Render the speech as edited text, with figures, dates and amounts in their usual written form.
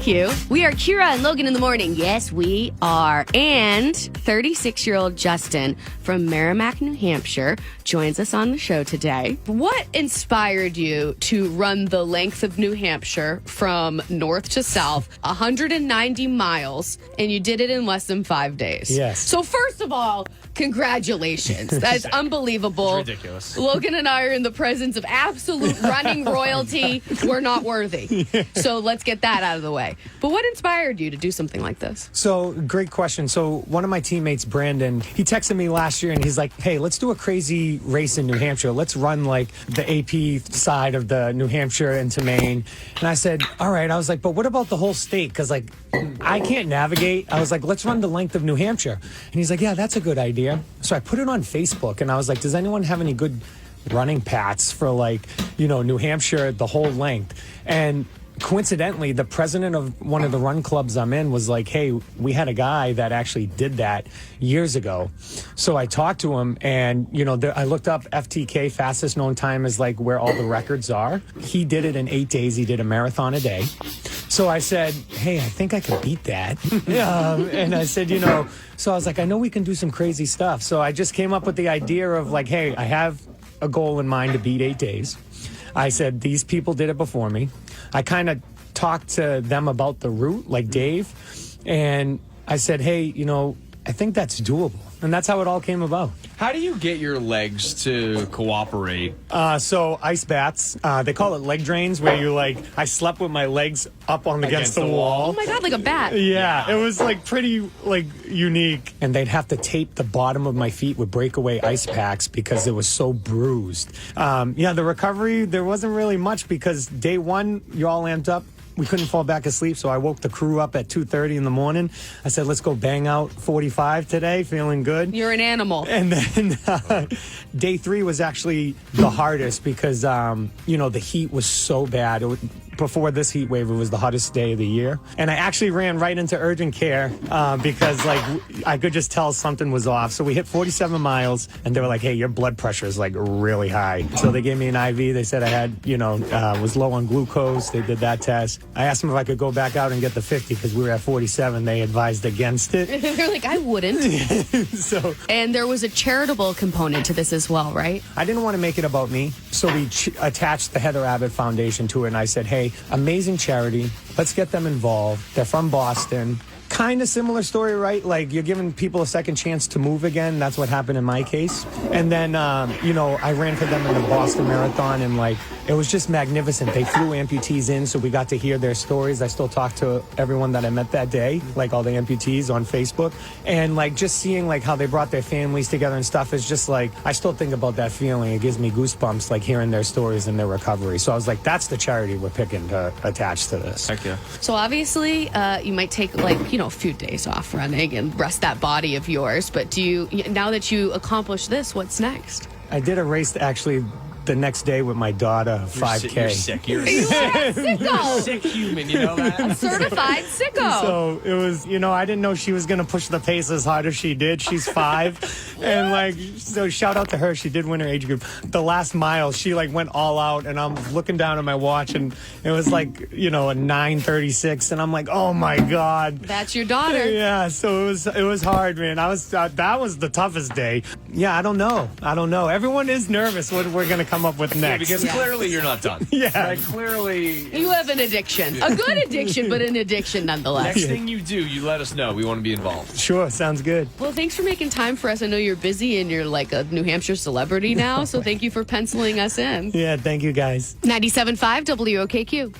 WOKQ. We are Kira and Logan in the morning. Yes, we are. And 36-year-old Justin from Merrimack, New Hampshire, joins us on the show today. What inspired you to run the length of New Hampshire from north to south, 190 miles, and you did it in less than 5 days? Yes. So first of all, congratulations. That's unbelievable. It's ridiculous. Logan and I are in the presence of absolute running royalty. We're not worthy. So let's get that out of the way. But what inspired you to do something like this? So, great question. So, one of my teammates, Brandon, he texted me last year and he's like, hey, let's do a crazy race in New Hampshire. Let's run like the AP side of the New Hampshire into Maine. And I said, all right. I was like, but what about the whole state? Because, like, I can't navigate. I was like, let's run the length of New Hampshire. And he's like, yeah, that's a good idea. So I put it on Facebook and I was like, does anyone have any good running paths for, like, you know, New Hampshire, the whole length? And coincidentally, the president of one of the run clubs I'm in was like, hey, we had a guy that actually did that years ago. So I talked to him and, you know, I looked up FTK, fastest known time, is like where all the records are. He did it in 8 days. He did a marathon a day. So I said, hey, I think I can beat that. And I said, you know, so I was like, I know we can do some crazy stuff. So I just came up with the idea of like, hey, I have a goal in mind to beat 8 days. I said, these people did it before me. I kind of talked to them about the route, like Dave, and I said, hey, you know, I think that's doable. And that's how it all came about. How do you get your legs to cooperate? So ice baths, they call it leg drains, where you like, I slept with my legs up on against the wall. Oh my God, like a bat. Yeah, it was like pretty like unique. And they'd have to tape the bottom of my feet with breakaway ice packs because it was so bruised. Yeah, the recovery, there wasn't really much because day one, you're all amped up. We couldn't fall back asleep, so I woke the crew up at 2:30 in the morning. I said, let's go bang out 45 today, feeling good. You're an animal. And then day 3 was actually the hardest because, you know, the heat was so bad. Before this heat wave, it was the hottest day of the year. And I actually ran right into urgent care because, like, I could just tell something was off. So we hit 47 miles, and they were like, hey, your blood pressure is, like, really high. So they gave me an IV. They said I had, you know, was low on glucose. They did that test. I asked them if I could go back out and get the 50 because we were at 47. They advised against it. They're like, I wouldn't. So, and there was a charitable component to this as well, right? I didn't want to make it about me. So we attached the Heather Abbott Foundation to it, and I said, hey, amazing charity. Let's get them involved. They're from Boston. Kind of similar story, right? Like, you're giving people a second chance to move again. That's what happened in my case. And then, you know, I ran for them in the Boston Marathon, and, like, it was just magnificent. They flew amputees in, so we got to hear their stories. I still talk to everyone that I met that day, like all the amputees on Facebook. And, like, just seeing, like, how they brought their families together and stuff is just, like, I still think about that feeling. It gives me goosebumps, like, hearing their stories and their recovery. So I was like, that's the charity we're picking to attach to this. Heck yeah. So obviously, you might take, like, you know, a few days off running and rest that body of yours. But do you, now that you accomplish this, what's next? I did a race actually the next day with my daughter, 5K. You're sick. You're You sick. are a sicko. Sick human, you know that? A certified sicko. So it was, you know, I didn't know she was going to push the pace as hard as she did. She's 5. And, like, so shout out to her. She did win her age group. The last mile, she, like, went all out. And I'm looking down at my watch, and it was, like, you know, a 9:36. And I'm like, oh, my God. That's your daughter. Yeah, so it was hard, man. That was the toughest day. Yeah, I don't know. Everyone is nervous what we're going to come up with next. Yeah, because clearly you're not done. Yeah. Like, clearly. You have an addiction. A good addiction, but an addiction nonetheless. Next thing you do, you let us know. We want to be involved. Sure, sounds good. Well, thanks for making time for us. I know you're busy and you're like a New Hampshire celebrity now, so thank you for penciling us in. Yeah, thank you, guys. 97.5 WOKQ.